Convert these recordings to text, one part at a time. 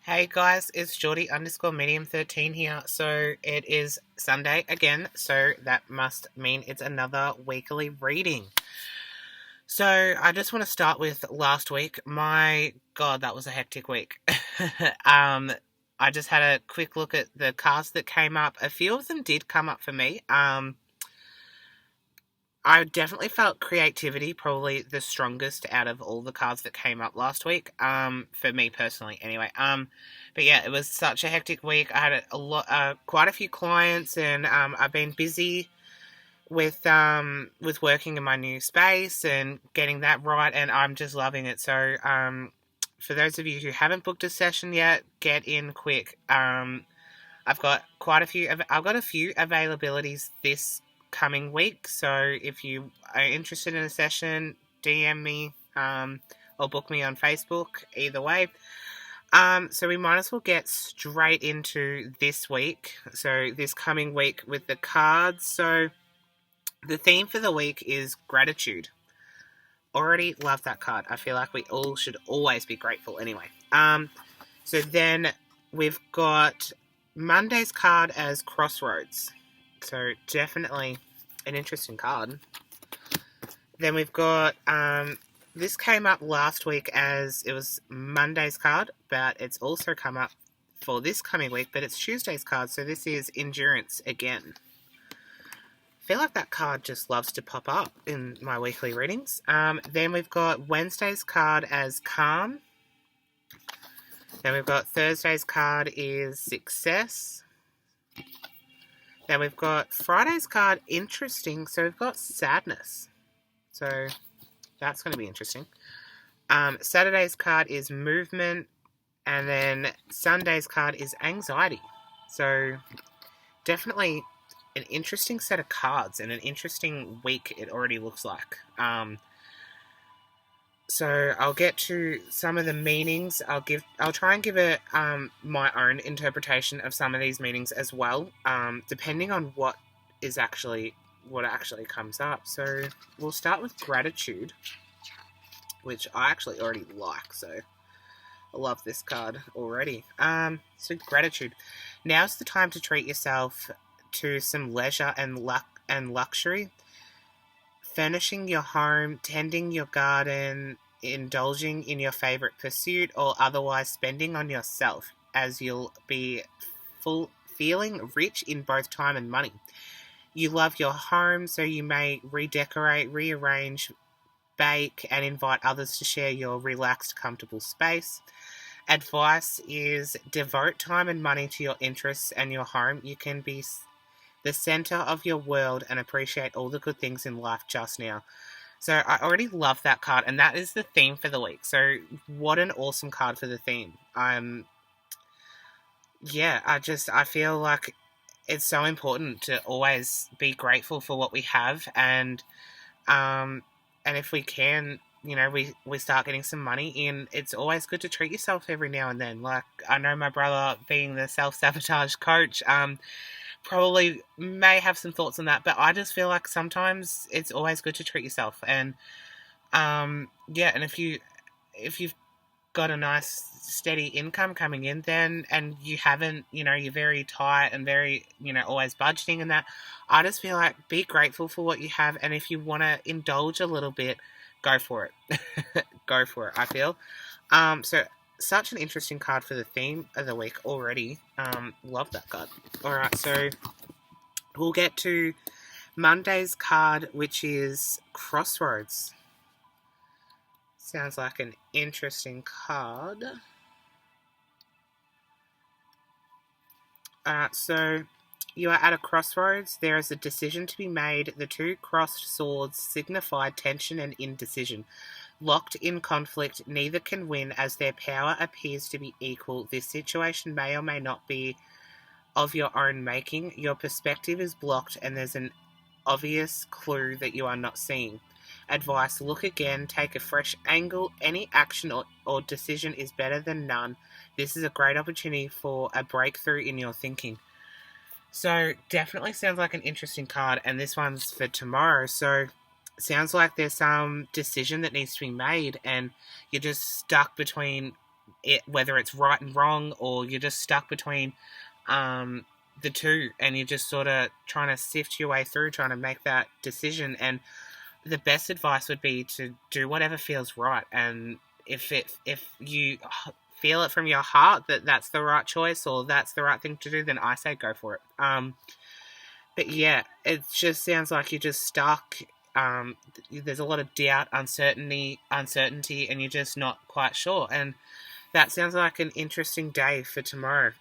Hey guys, it's Geordie_medium13 here. So it is Sunday again, so that must mean it's another weekly reading. So I just want to start with last week. My God, that was a hectic week. I just had a quick look at the cards that came up. A few of them did come up for me. I definitely felt creativity probably the strongest out of all the cards that came up last week. For me personally, anyway. But yeah, it was such a hectic week. I had quite a few clients, and I've been busy with working in my new space and getting that right, and I'm just loving it. So for those of you who haven't booked a session yet, get in quick. I've got I've got a few availabilities this coming week. So if you are interested in a session, DM me or book me on Facebook. Either way. So we might as well get straight into this week. So this coming week with the cards. So the theme for the week is gratitude. Already love that card. I feel like we all should always be grateful anyway. So then we've got Monday's card as crossroads. So definitely an interesting card. Then we've got, this came up last week as it was Monday's card, but it's also come up for this coming week, but it's Tuesday's card. So this is endurance again. I feel like that card just loves to pop up in my weekly readings. Then we've got Wednesday's card as calm. Then we've got Thursday's card is success. Then we've got Friday's card, interesting. So we've got sadness. So that's going to be interesting. Saturday's card is movement. And then Sunday's card is anxiety. So definitely an interesting set of cards and an interesting week it already looks like. So I'll get to some of the meanings. I'll try and give it my own interpretation of some of these meanings as well, depending on what actually comes up. So we'll start with gratitude, which I actually already like. So I love this card already. So gratitude. Now's the time to treat yourself to some leisure and luxury. Furnishing your home, tending your garden, indulging in your favorite pursuit, or otherwise spending on yourself, as you'll be feeling rich in both time and money. You love your home, so you may redecorate, rearrange, bake, and invite others to share your relaxed, comfortable space. Advice is devote time and money to your interests and your home. You can be the center of your world and appreciate all the good things in life just now. So I already love that card, and that is the theme for the week. So what an awesome card for the theme. I feel like it's so important to always be grateful for what we have, and if we can, we start getting some money in, it's always good to treat yourself every now and then. Like, I know my brother, being the self-sabotage coach, probably may have some thoughts on that, but I just feel like sometimes it's always good to treat yourself. And and if you've got a nice steady income coming in, then, and you haven't, you're very tight and very, always budgeting and that, I just feel like be grateful for what you have, and if you want to indulge a little bit, go for it. Go for it, I feel. So such an interesting card for the theme of the week already. Love that card. Alright, so we'll get to Monday's card, which is Crossroads. Sounds like an interesting card. So you are at a crossroads. There is a decision to be made. The two crossed swords signify tension and indecision. Locked in conflict, neither can win as their power appears to be equal. This situation may or may not be of your own making. Your perspective is blocked and there's an obvious clue that you are not seeing. Advice, look again, take a fresh angle. Any action or decision is better than none. This is a great opportunity for a breakthrough in your thinking. So definitely sounds like an interesting card, and this one's for tomorrow. So sounds like there's some decision that needs to be made, and you're just stuck between whether it's right and wrong, or you're just stuck between the two, and you're just sort of trying to sift your way through, trying to make that decision. And the best advice would be to do whatever feels right. And if you feel it from your heart that that's the right choice or that's the right thing to do, then I say go for it. But yeah, it just sounds like you're just stuck. There's a lot of doubt, uncertainty, and you're just not quite sure. And that sounds like an interesting day for tomorrow.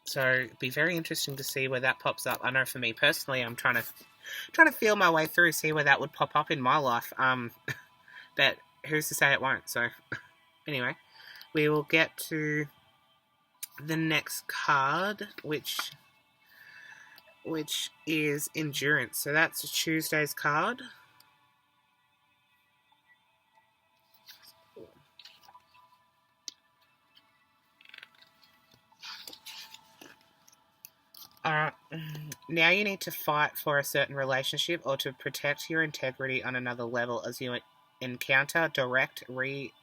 So it'd be very interesting to see where that pops up. I know for me personally, I'm trying to feel my way through, see where that would pop up in my life. But who's to say it won't? So anyway, we will get to the next card, which is endurance. So that's Tuesday's card. Now you need to fight for a certain relationship or to protect your integrity on another level as you encounter direct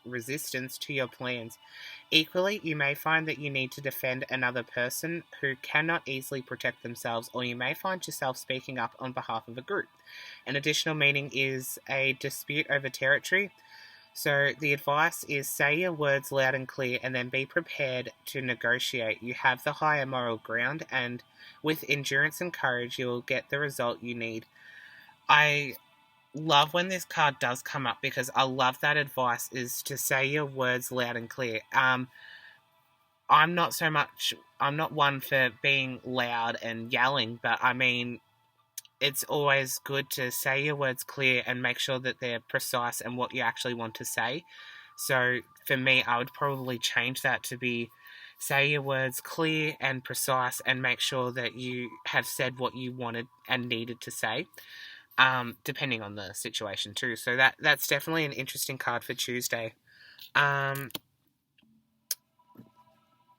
resistance to your plans. Equally, you may find that you need to defend another person who cannot easily protect themselves, or you may find yourself speaking up on behalf of a group. An additional meaning is a dispute over territory. So the advice is say your words loud and clear and then be prepared to negotiate. You have the higher moral ground, and with endurance and courage, you will get the result you need. I love when this card does come up because I love that advice is to say your words loud and clear. I'm not one for being loud and yelling, but I mean, it's always good to say your words clear and make sure that they're precise and what you actually want to say. So for me, I would probably change that to be say your words clear and precise and make sure that you have said what you wanted and needed to say, depending on the situation too. So that's definitely an interesting card for Tuesday. And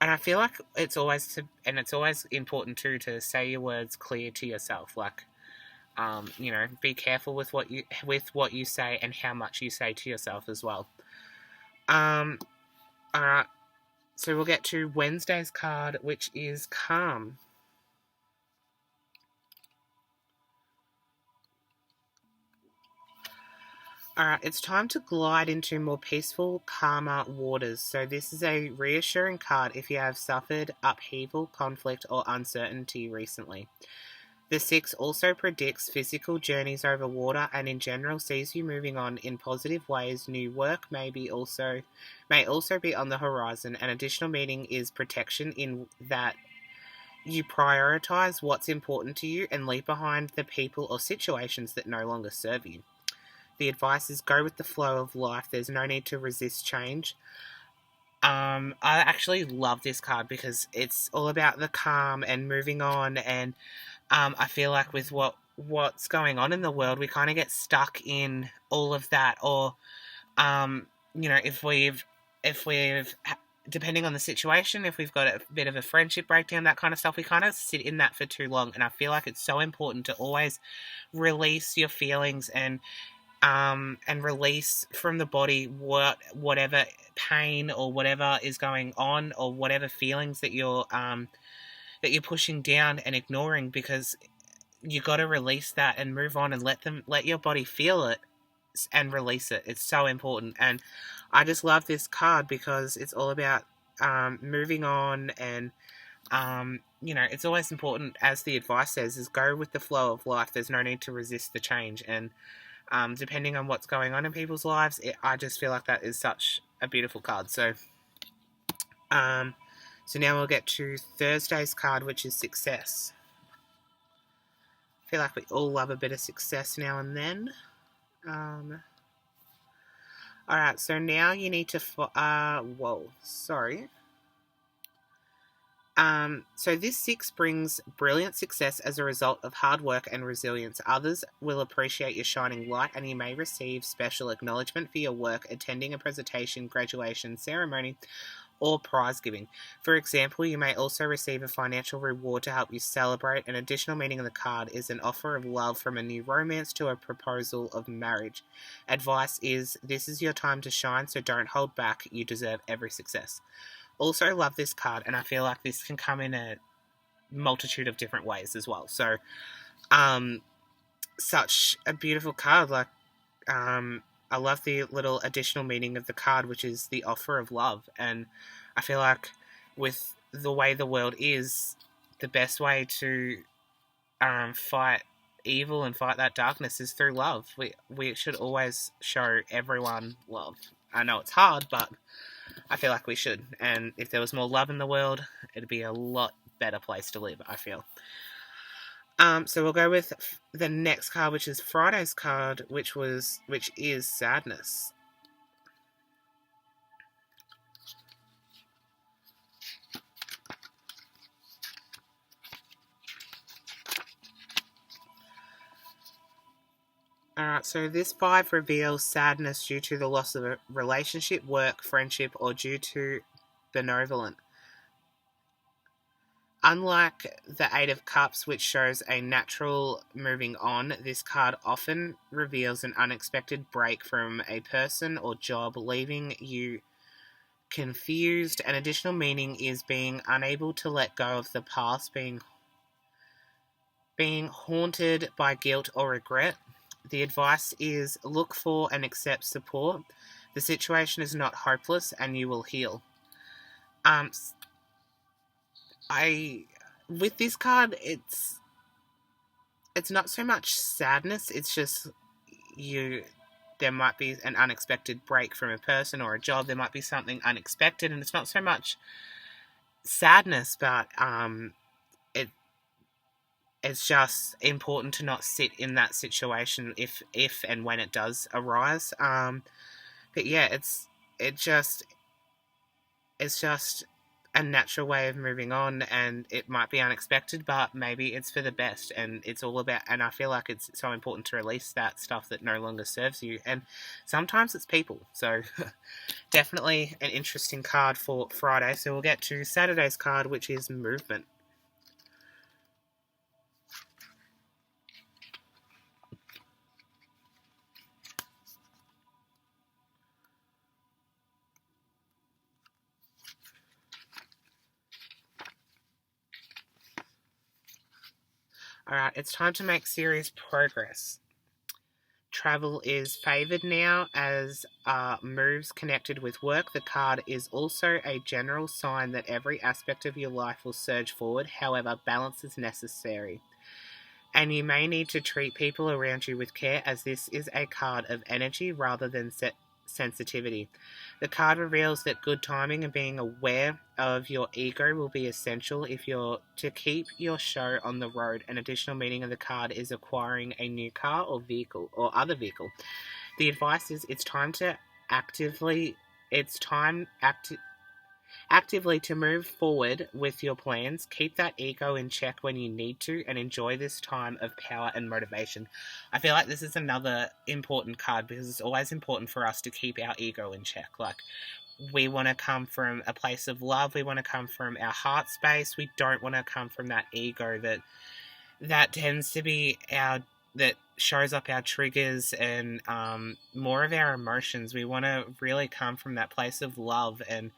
I feel like it's always important too to say your words clear to yourself. Like, be careful with what you say and how much you say to yourself as well. Alright, so we'll get to Wednesday's card, which is calm. Alright, it's time to glide into more peaceful, calmer waters. So this is a reassuring card if you have suffered upheaval, conflict, or uncertainty recently. The 6 also predicts physical journeys over water and in general sees you moving on in positive ways. New work may also be on the horizon. An additional meaning is protection in that you prioritize what's important to you and leave behind the people or situations that no longer serve you. The advice is go with the flow of life. There's no need to resist change. I actually love this card because it's all about the calm and moving on, and I feel like with what's going on in the world, we kind of get stuck in all of that, or if we've depending on the situation, if we've got a bit of a friendship breakdown, that kind of stuff, we kind of sit in that for too long. And I feel like it's so important to always release your feelings and release from the body whatever pain or whatever is going on, or whatever feelings that you're pushing down and ignoring, because you got to release that and move on and let your body feel it and release it. It's so important. And I just love this card because it's all about moving on, and it's always important, as the advice says, is go with the flow of life. There's no need to resist the change. And depending on what's going on in people's lives, I just feel like that is such a beautiful card. So now we'll get to Thursday's card, which is success. I feel like we all love a bit of success now and then. Alright, so now you need to... So this 6 brings brilliant success as a result of hard work and resilience. Others will appreciate your shining light, and you may receive special acknowledgement for your work attending a presentation, graduation ceremony, or prize giving. For example, you may also receive a financial reward to help you celebrate. An additional meaning of the card is an offer of love, from a new romance to a proposal of marriage. Advice is, this is your time to shine, so don't hold back. You deserve every success. Also love this card, and I feel like this can come in a multitude of different ways as well. So, such a beautiful card. Like, I love the little additional meaning of the card, which is the offer of love. And I feel like with the way the world is, the best way to fight evil and fight that darkness is through love. We should always show everyone love. I know it's hard, but I feel like we should. And if there was more love in the world, it'd be a lot better place to live, I feel. So we'll go with the next card, which is Friday's card, which is sadness. Alright, so this 5 reveals sadness due to the loss of a relationship, work, friendship, or due to benevolent. Unlike the 8 of Cups, which shows a natural moving on, this card often reveals an unexpected break from a person or job, leaving you confused. An additional meaning is being unable to let go of the past, being haunted by guilt or regret. The advice is, look for and accept support. The situation is not hopeless and you will heal. With this card, it's not so much sadness, it's just there might be an unexpected break from a person or a job, there might be something unexpected, and it's not so much sadness, but it's just important to not sit in that situation if and when it does arise. But yeah, it's just a natural way of moving on, and it might be unexpected, but maybe it's for the best, and it's all about, and I feel like it's so important to release that stuff that no longer serves you, and sometimes it's people. So definitely an interesting card for Friday. So we'll get to Saturday's card, which is movement. Alright, it's time to make serious progress. Travel is favoured now as moves connected with work. The card is also a general sign that every aspect of your life will surge forward. However, balance is necessary. And you may need to treat people around you with care, as this is a card of energy rather than sensitivity. The card reveals that good timing and being aware of your ego will be essential if you're to keep your show on the road. An additional meaning of the card is acquiring a new car or vehicle or other vehicle. The advice is, it's time actively to move forward with your plans. Keep that ego in check when you need to, and enjoy this time of power and motivation. I feel like this is another important card, because it's always important for us to keep our ego in check. Like, we want to come from a place of love. We want to come from our heart space. We don't want to come from that ego that tends to be that shows up our triggers and more of our emotions. We want to really come from that place of love. And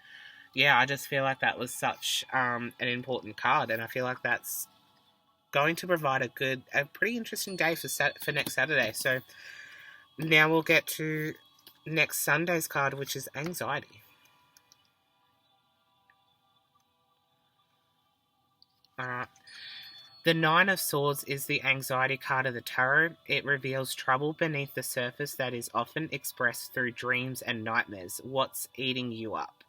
yeah, I just feel like that was such an important card, and I feel like that's going to provide a pretty interesting day for next Saturday. So now we'll get to next Sunday's card, which is anxiety. The 9 of Swords is the anxiety card of the tarot. It reveals trouble beneath the surface that is often expressed through dreams and nightmares. What's eating you up?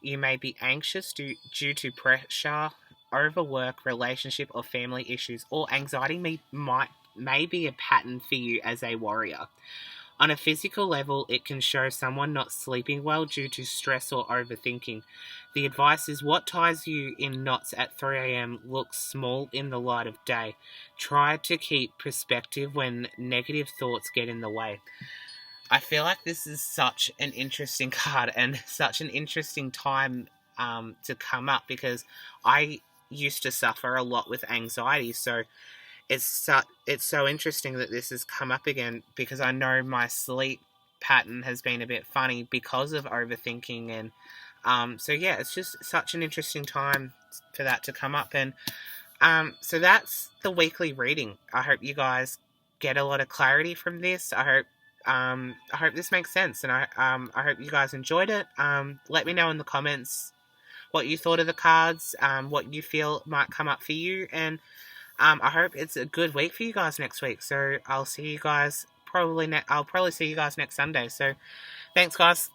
You may be anxious due to pressure, overwork, relationship, or family issues, or anxiety may be a pattern for you as a warrior. On a physical level, it can show someone not sleeping well due to stress or overthinking. The advice is, what ties you in knots at 3 a.m. looks small in the light of day. Try to keep perspective when negative thoughts get in the way. I feel like this is such an interesting card and such an interesting time to come up, because I used to suffer a lot with anxiety. So it's so interesting that this has come up again, because I know my sleep pattern has been a bit funny because of overthinking. And so yeah, it's just such an interesting time for that to come up. And so that's the weekly reading. I hope you guys get a lot of clarity from this. I hope this makes sense, and I hope you guys enjoyed it. Let me know in the comments what you thought of the cards, what you feel might come up for you, and I hope it's a good week for you guys next week. So I'll see you guys I'll probably see you guys next Sunday. So thanks, guys.